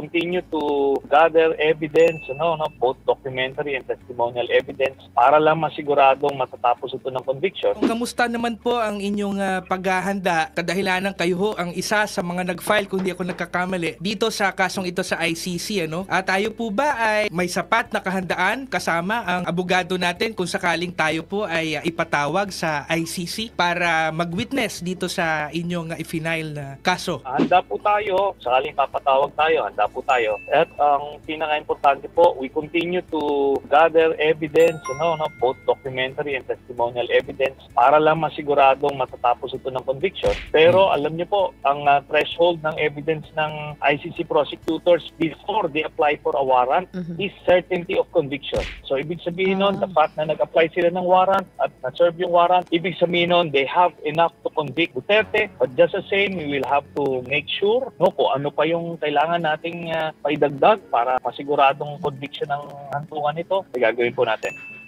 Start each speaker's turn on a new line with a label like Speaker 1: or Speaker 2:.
Speaker 1: continue to gather evidence, both documentary and testimonial evidence para lang masiguradong matatapos ito ng conviction.
Speaker 2: Kamusta naman po ang inyong paghahanda? Kadahilanan kayo ho ang isa sa mga nag-file, kung di ako nagkakamali, dito sa kasong ito sa ICC. At tayo po ba ay may sapat na kahandaan kasama ang abogado natin kung sakaling tayo po ay ipatawag sa ICC para mag-witness dito sa inyong i-file na kaso?
Speaker 1: Handa po tayo. Sakaling papatawag tayo, handa po tayo. At ang pinaka-importante po, we continue to gather evidence, both documentary and testimonial evidence para lang masiguradong matatapos ito ng conviction. Pero alam niyo po, ang threshold ng evidence ng ICC prosecutors before they apply for a warrant is certainty of conviction. So ibig sabihin nun, the fact na nag-apply sila ng warrant at na-serve yung warrant, ibig sabihin nun, they have enough to convict Duterte. But just the same, we will have to make sure kung ano pa yung kailangan nating paidagdag para masiguradong conviction ng hantungan nito, gagawin po natin.